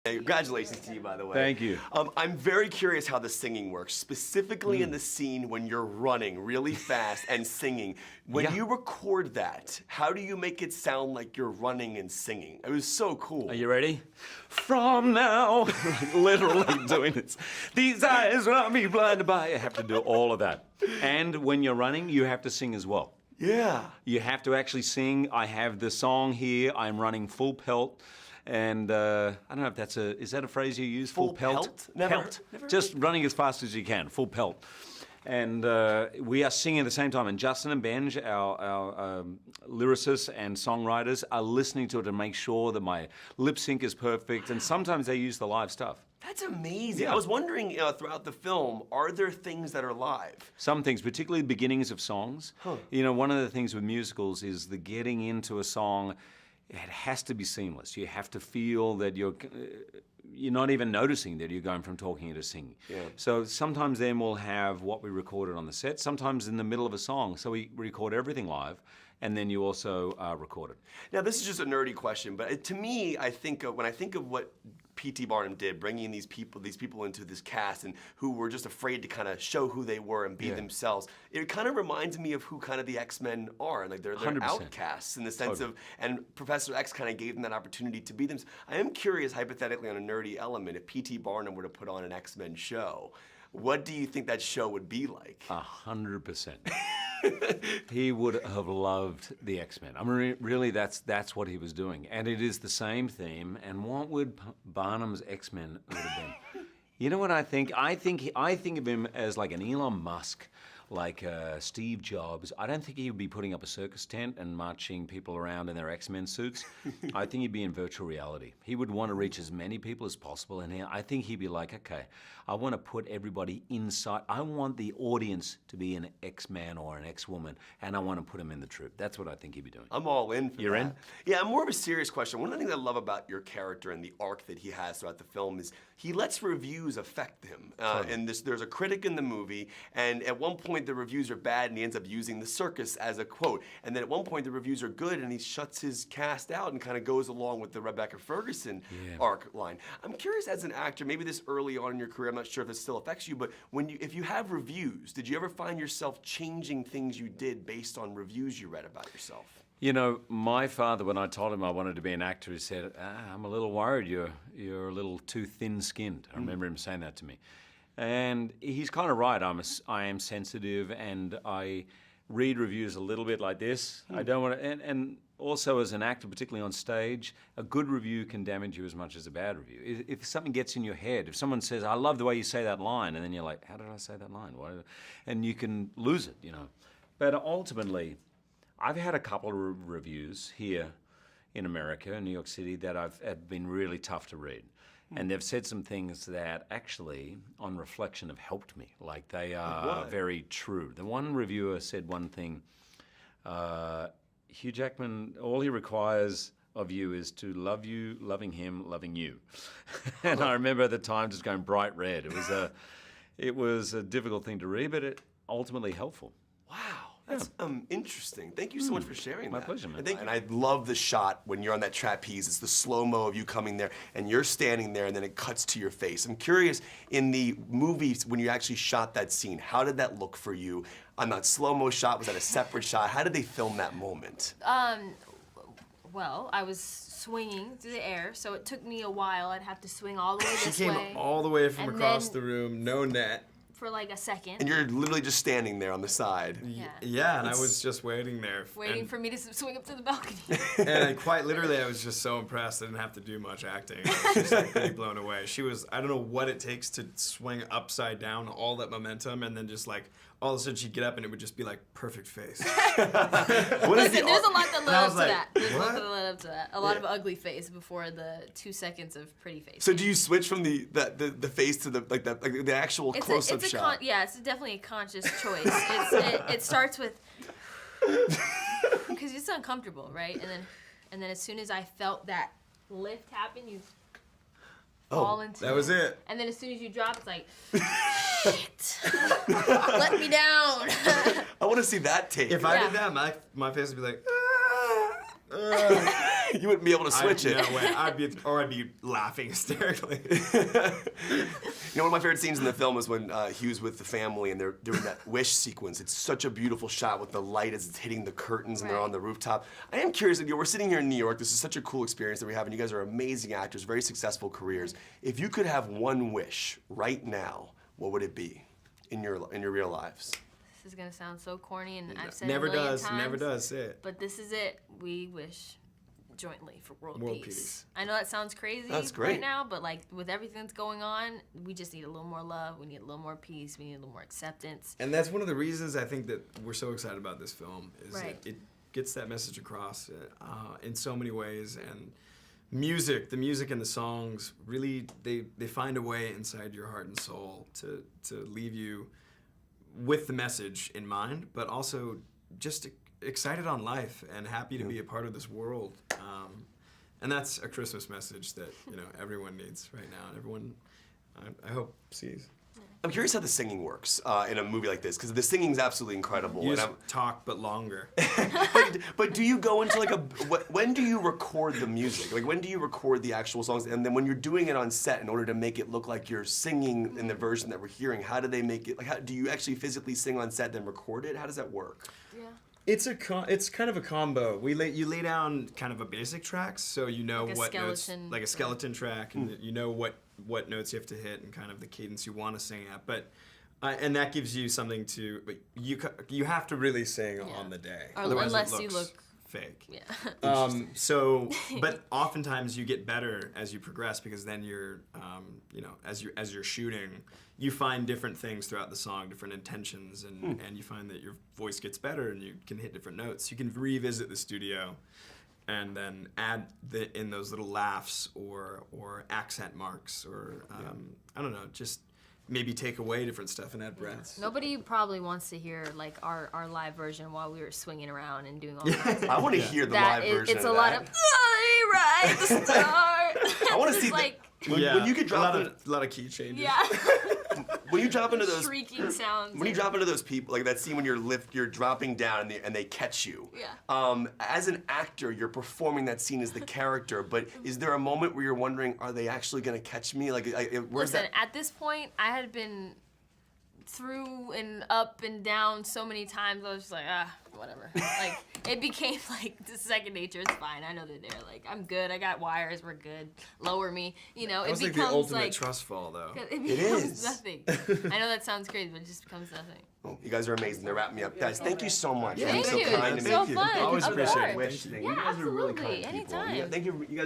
Hey, congratulations to you, by the way. Thank you. I'm very curious how the singing works, specifically in the scene when you're running really fast and singing. When you record that, how do you make it sound like you're running and singing? It was so cool. Are you ready? From now, literally doing this. These eyes will be blinded by. You have to do all of that. And when you're running, you have to sing as well. Yeah. You have to actually sing. I have the song here. I'm running full pelt. And I don't know if that's is that a phrase you use? Full pelt? Never Just running as fast as you can, full pelt. And we are singing at the same time. And Justin and Benj, our lyricists and songwriters, are listening to it to make sure that my lip sync is perfect. And sometimes they use the live stuff. That's amazing. Yeah. I was wondering, throughout the film, are there things that are live? Some things, particularly the beginnings of songs. You know, one of the things with musicals is the getting into a song. It has to be seamless. You have to feel that you're not even noticing that you're going from talking to singing. Yeah. So sometimes then we'll have what we recorded on the set, sometimes in the middle of a song. So we record everything live, and then you also record it. Now, this is just a nerdy question, but to me, I think when I think of what P.T. Barnum did, bringing these people into this cast and who were just afraid to kind of show who they were and be themselves, it kind of reminds me of who kind of the X-Men are, and like they're 100%. outcasts in the sense of, and Professor X kind of gave them that opportunity to be them. I am curious, hypothetically, on a nerdy element, if P.T. Barnum were to put on an X-Men show, what do you think that show would be like? 100%. He would have loved the X-Men. I mean, really, that's what he was doing, and it is the same theme. And what would Barnum's X-Men would have been? You know what I think? I think of him as like an Elon Musk, like Steve Jobs. I don't think he would be putting up a circus tent and marching people around in their X-Men suits. I think he'd be in virtual reality. He would want to reach as many people as possible, and I think he'd be like, okay, I want to put everybody inside. I want the audience to be an X-Man or an X-Woman, and I want to put them in the troupe. That's what I think he'd be doing. I'm all in for You're that. in? Yeah, more of a serious question. One of the things I love about your character and the arc that he has throughout the film is he lets reviews affect him. And there's a critic in the movie, and at one point the reviews are bad, and he ends up using the circus as a quote. And then at one point the reviews are good, and he shuts his cast out and kind of goes along with the Rebecca Ferguson arc line. I'm curious, as an actor, maybe this early on in your career, I'm not sure if this still affects you, but if you have reviews, did you ever find yourself changing things you did based on reviews you read about yourself? You know, my father, when I told him I wanted to be an actor, he said, I'm a little worried you're a little too thin-skinned. I remember him saying that to me. And he's kind of right. I am sensitive, and I read reviews a little bit like this. I don't want to, and also as an actor, particularly on stage, a good review can damage you as much as a bad review. If something gets in your head, if someone says, I love the way you say that line, and then you're like, how did I say that line? And you can lose it, you know. But ultimately, I've had a couple of reviews here in America, in New York City, that have been really tough to read. And they've said some things that actually, on reflection, have helped me. Like, they are very true. The one reviewer said one thing, Hugh Jackman, all he requires of you is to love you, loving him, loving you. And I remember at the time just going bright red. It was a difficult thing to read, but it ultimately helpful. Wow. That's interesting. Thank you so much for sharing that. My pleasure, man. And I love the shot when you're on that trapeze. It's the slow-mo of you coming there, and you're standing there, and then it cuts to your face. I'm curious, in the movies, when you actually shot that scene, how did that look for you? On that slow-mo shot, was that a separate shot? How did they film that moment? Well, I was swinging through the air, so it took me a while. I'd have to swing all the way this way. She came all the way from across the room, no net. For like a second. And you're literally just standing there on the side. Yeah, and I was just waiting there. Waiting for me to swing up to the balcony. And quite literally, I was just so impressed I didn't have to do much acting. I was just like pretty blown away. I don't know what it takes to swing upside down, all that momentum, and then just like, all of a sudden she'd get up and it would just be like, perfect face. Listen, there's a lot that led up to like, that. There's a lot that led up to that. A lot of ugly face before the 2 seconds of pretty face. So do you switch from the face to the actual close-up shot? Yeah, it's definitely a conscious choice. It starts with because it's uncomfortable, right? And then as soon as I felt that lift happen, you fall into that was it. And then as soon as you drop, it's like, shit, let me down. I want to see that tape. If I did that, my face would be like, You wouldn't be able to switch it. No way. I'd be laughing hysterically. You know, one of my favorite scenes in the film is when Hugh's with the family and they're doing that wish sequence. It's such a beautiful shot with the light as it's hitting the curtains and they're on the rooftop. I am curious, you know, we're sitting here in New York. This is such a cool experience that we have, and you guys are amazing actors, very successful careers. If you could have one wish right now, what would it be in your real lives? This is gonna sound so corny, and I've said Never it a million does. times. Never does. Say it. But this is it. We wish jointly for world World peace. peace. I know that sounds crazy That's great. right now, but like with everything that's going on, we just need a little more love. We need a little more peace. We need a little more acceptance. And that's one of the reasons I think that we're so excited about this film is Right. that it gets that message across in so many ways. And the music and the songs really they find a way inside your heart and soul to leave you with the message in mind, but also just excited on life and happy to be a part of this world. And that's a Christmas message that everyone needs right now, and everyone I hope sees. I'm curious how the singing works in a movie like this, because the singing's absolutely incredible. You and just talk but longer. but do you go into like when do you record the music? Like when do you record the actual songs? And then when you're doing it on set in order to make it look like you're singing in the version that we're hearing, how do they make it? Like, how do you actually physically sing on set then record it? How does that work? Yeah. It's kind of a combo. You lay down kind of a basic track, so you know Like a what notes, skeleton. like a skeleton track, and you know what notes you have to hit and kind of the cadence you want to sing at. But and that gives you something to. But you have to really sing on the day, Or otherwise unless it you looks look fake. Yeah. But oftentimes you get better as you progress, because then you're, as you're shooting, you find different things throughout the song, different intentions, and you find that your voice gets better and you can hit different notes. You can revisit the studio and then add in those little laughs or accent marks or I don't know, just maybe take away different stuff and add breaths. Nobody probably wants to hear like our live version while we were swinging around and doing all kinds of I want to hear the that. live version. It's of a lot that. of I ride the star. I want to see like when you could drop a lot of key changes. yeah. when you drop into those Shrieking sounds. when you drop into those people, like that scene when you're dropping down and they catch you. Yeah. As an actor, you're performing that scene as the character, but is there a moment where you're wondering, are they actually going to catch me? Like, where's Listen, that? at this point, I had been through and up and down so many times. I was just like, whatever. Like, it became like the second nature. It's fine. I know they're there. Like, I'm good. I got wires. We're good. Lower me. You know, That was it like becomes the ultimate like trust fall, though. it becomes is. nothing. I know that sounds crazy, but it just becomes nothing. Oh, you guys are amazing. They're wrapping me up. Guys, thank you so much. Thank You're you. so kind to It's me. so fun. Always Of appreciate it. course. Wish thing. Yeah, you guys are really absolutely. kind people. Anytime. Thank you. You guys